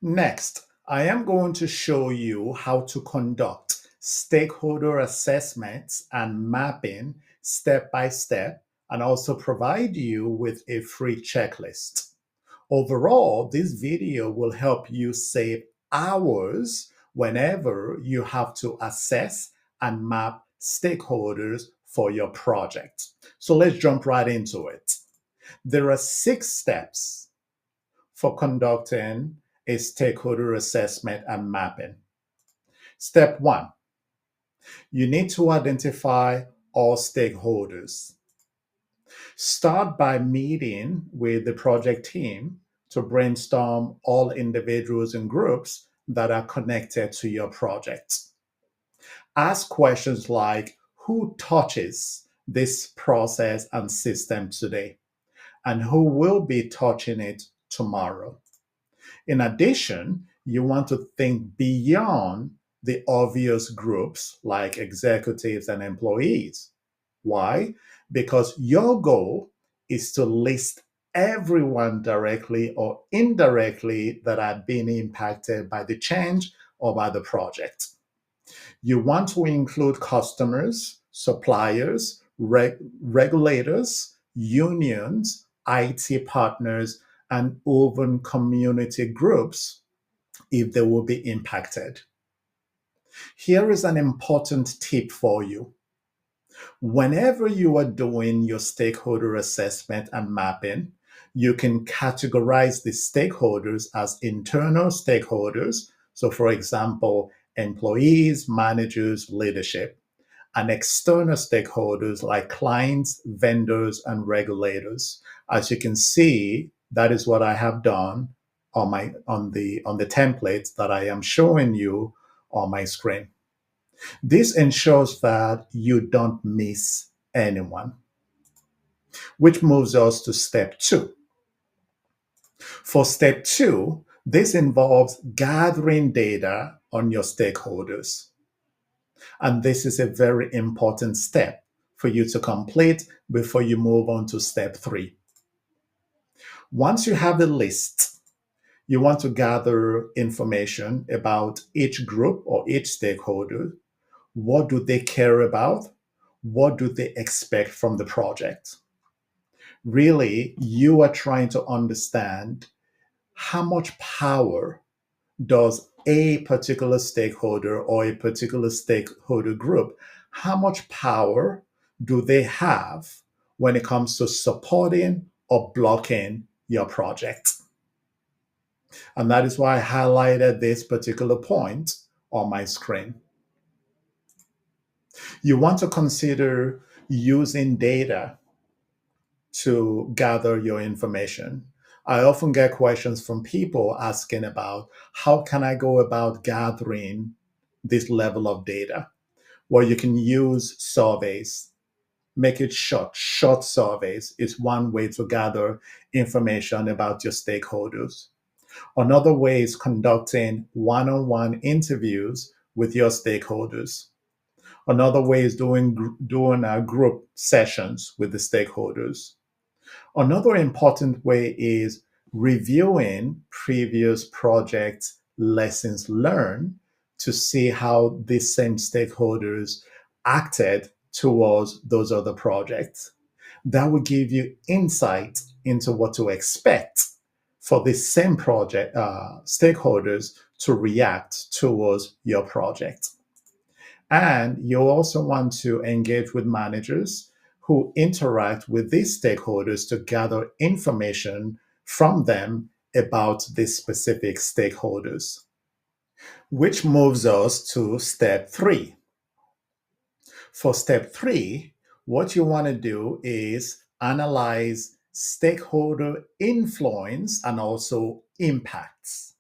Next, I am going to show you how to conduct stakeholder assessments and mapping step by step, and also provide you with a free checklist. Overall, this video will help you save hours whenever you have to assess and map stakeholders for your project. So let's jump right into it. There are 6 steps for conducting a stakeholder assessment and mapping. Step 1, you need to identify all stakeholders. Start by meeting with the project team to brainstorm all individuals and groups that are connected to your project. Ask questions like, who touches this process and system today? And who will be touching it tomorrow? In addition, you want to think beyond the obvious groups like executives and employees. Why? Because your goal is to list everyone directly or indirectly that are being impacted by the change or by the project. You want to include customers, suppliers, regulators, unions, IT partners, and even community groups if they will be impacted. Here is an important tip for you. Whenever you are doing your stakeholder assessment and mapping, you can categorize the stakeholders as internal stakeholders. So, for example, employees, managers, leadership, and external stakeholders like clients, vendors, and regulators. As you can see, that is what I have done on the template that I am showing you on my screen. This ensures that you don't miss anyone, which moves us to step 2. For step 2, this involves gathering data on your stakeholders. And this is a very important step for you to complete before you move on to step 3. Once you have a list, you want to gather information about each group or each stakeholder. What do they care about? What do they expect from the project? Really, you are trying to understand how much power does a particular stakeholder or a particular stakeholder group, how much power do they have when it comes to supporting or blocking your project? And that is why I highlighted this particular point on my screen. You want to consider using data to gather your information. I often get questions from people asking about how can I go about gathering this level of data? Well, you can use surveys. Make it short. Short surveys is one way to gather information about your stakeholders. Another way is conducting one-on-one interviews with your stakeholders. Another way is doing group sessions with the stakeholders. Another important way is reviewing previous project lessons learned to see how these same stakeholders acted towards those other projects. That will give you insight into what to expect for the same project stakeholders to react towards your project. And you also want to engage with managers who interact with these stakeholders to gather information from them about these specific stakeholders. Which moves us to step 3. For step 3, what you want to do is analyze stakeholder influence and also impacts.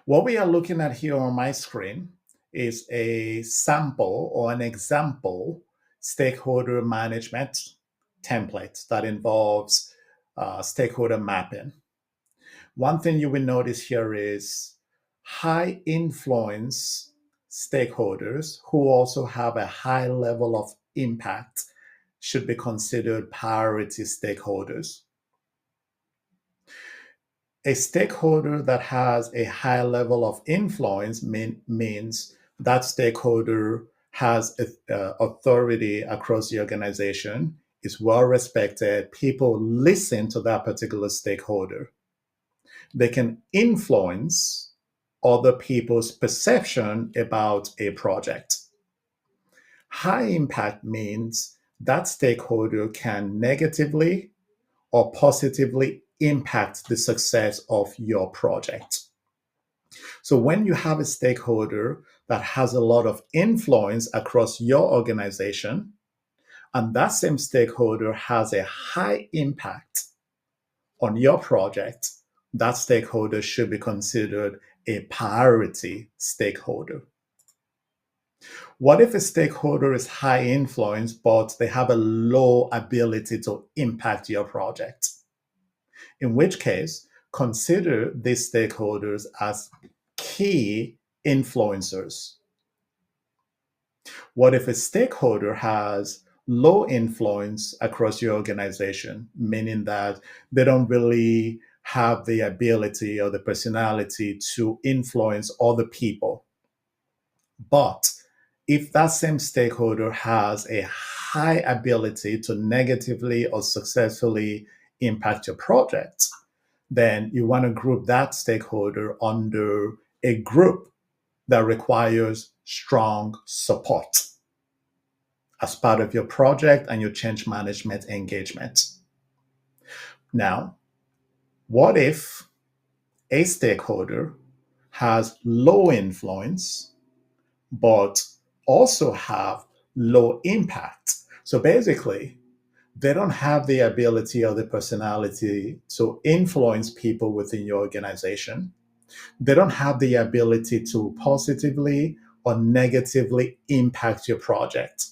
What we are looking at here on my screen is a sample or an example stakeholder management template that involves stakeholder mapping. One thing you will notice here is high influence stakeholders who also have a high level of impact should be considered priority stakeholders. A stakeholder that has a high level of influence means that stakeholder has authority across the organization, is well respected. People listen to that particular stakeholder. They can influence other people's perception about a project. High impact means that stakeholder can negatively or positively impact the success of your project. So when you have a stakeholder that has a lot of influence across your organization, and that same stakeholder has a high impact on your project, that stakeholder should be considered a priority stakeholder. What if a stakeholder is high influence, but they have a low ability to impact your project? In which case, consider these stakeholders as key influencers. What if a stakeholder has low influence across your organization, meaning that they don't really have the ability or the personality to influence other people? But if that same stakeholder has a high ability to negatively or successfully impact your project, then you want to group that stakeholder under a group that requires strong support as part of your project and your change management engagement. Now, what if a stakeholder has low influence but also have low impact? So basically, they don't have the ability or the personality to influence people within your organization. They don't have the ability to positively or negatively impact your project.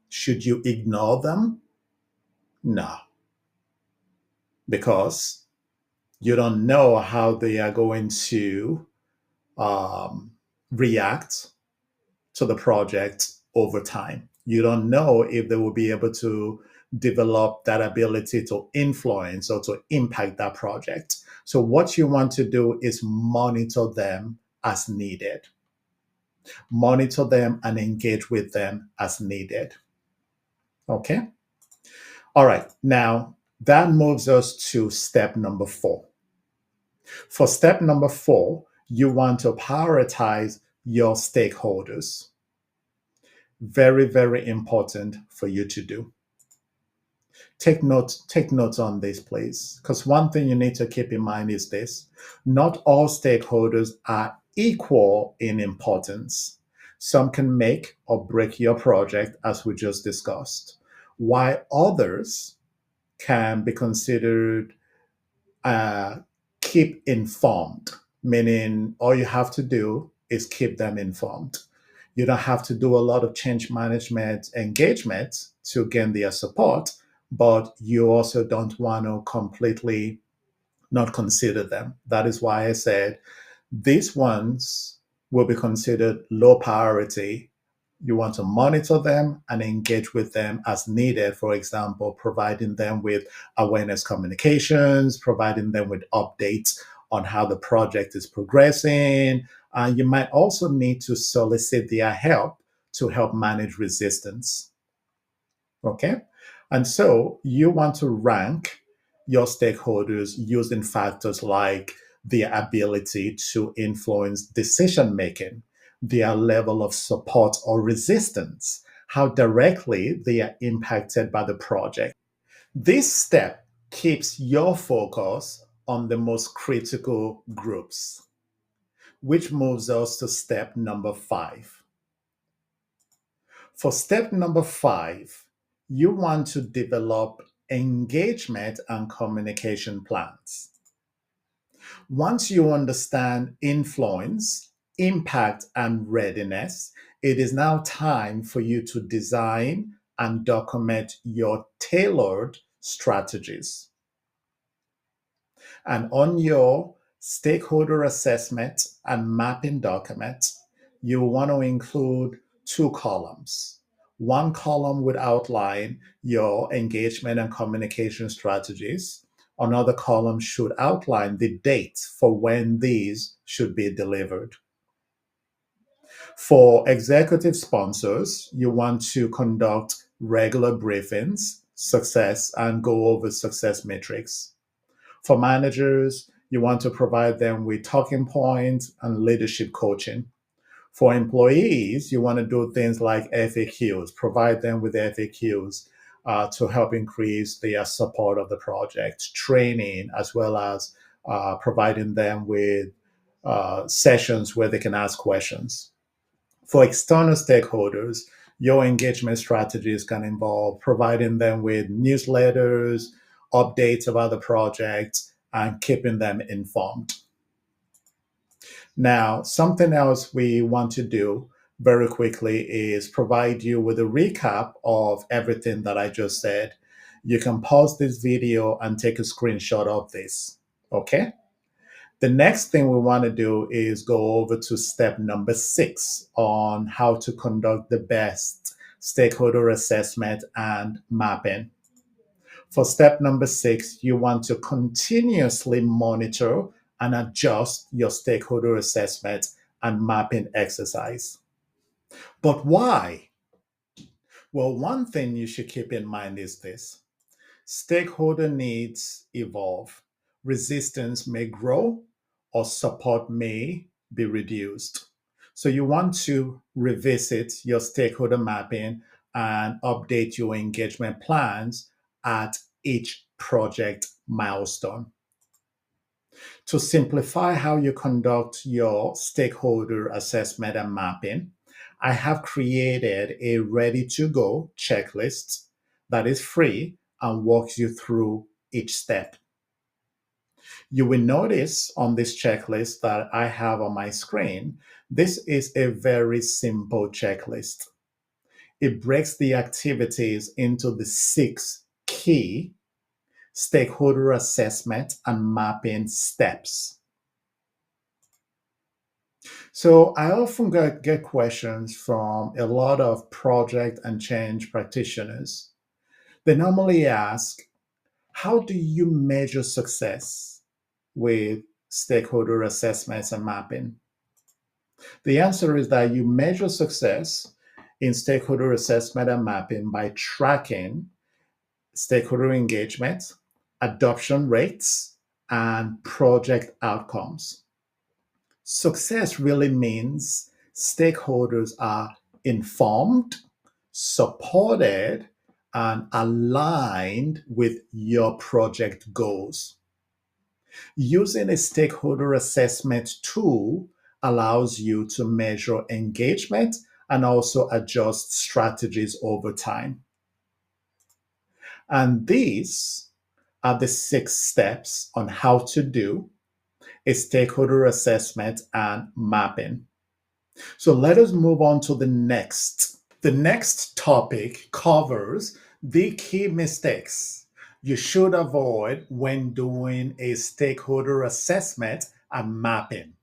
Should you ignore them? No, because you don't know how they are going to react to the project over time. You don't know if they will be able to develop that ability to influence or to impact that project. So, what you want to do is monitor them as needed. Monitor them and engage with them as needed. Okay? All right. Now, that moves us to step number 4. For step number 4, you want to prioritize your stakeholders. Very, very important for you to do. Take notes on this, please, because one thing you need to keep in mind is this: not all stakeholders are equal in importance. Some can make or break your project, as we just discussed, while others can be considered keep informed, meaning all you have to do is keep them informed. You don't have to do a lot of change management engagement to gain their support, but you also don't want to completely not consider them. That is why I said these ones will be considered low priority. You want to monitor them and engage with them as needed. For example, providing them with awareness communications, providing them with updates on how the project is progressing. You might also need to solicit their help to help manage resistance. Okay? And so you want to rank your stakeholders using factors like their ability to influence decision making, their level of support or resistance, how directly they are impacted by the project. This step keeps your focus on the most critical groups, which moves us to step number 5. For step number 5, you want to develop engagement and communication plans. Once you understand influence, impact, and readiness, it is now time for you to design and document your tailored strategies. And on your stakeholder assessment and mapping document, you want to include 2 columns. One column would outline your engagement and communication strategies, Another column should outline the date for when these should be delivered. For executive sponsors, you want to conduct regular briefings, success, and go over success metrics. For managers, you want to provide them with talking points and leadership coaching. For employees, you want to do things like FAQs, provide them with FAQs to help increase their support of the project, training, as well as providing them with sessions where they can ask questions. For external stakeholders, your engagement strategies can involve providing them with newsletters, updates about the project, and keeping them informed. Now, something else we want to do very quickly is provide you with a recap of everything that I just said. You can pause this video and take a screenshot of this. Okay? The next thing we want to do is go over to step number 6 on how to conduct the best stakeholder assessment and mapping. For step number 6, you want to continuously monitor and adjust your stakeholder assessment and mapping exercise. But why? Well, one thing you should keep in mind is this: stakeholder needs evolve, resistance may grow, or support may be reduced. So you want to revisit your stakeholder mapping and update your engagement plans at each project milestone. To simplify how you conduct your stakeholder assessment and mapping, I have created a ready-to-go checklist that is free and walks you through each step. You will notice on this checklist that I have on my screen, this is a very simple checklist. It breaks the activities into the 6 key stakeholder assessment and mapping steps. So I often get questions from a lot of project and change practitioners. They normally ask, how do you measure success with stakeholder assessments and mapping? The answer is that you measure success in stakeholder assessment and mapping by tracking stakeholder engagement, adoption rates, and project outcomes. Success really means stakeholders are informed, supported, and aligned with your project goals. Using a stakeholder assessment tool allows you to measure engagement and also adjust strategies over time. And these are the 6 steps on how to do a stakeholder assessment and mapping. So let us move on to the next. The next topic covers the key mistakes you should avoid when doing a stakeholder assessment and mapping.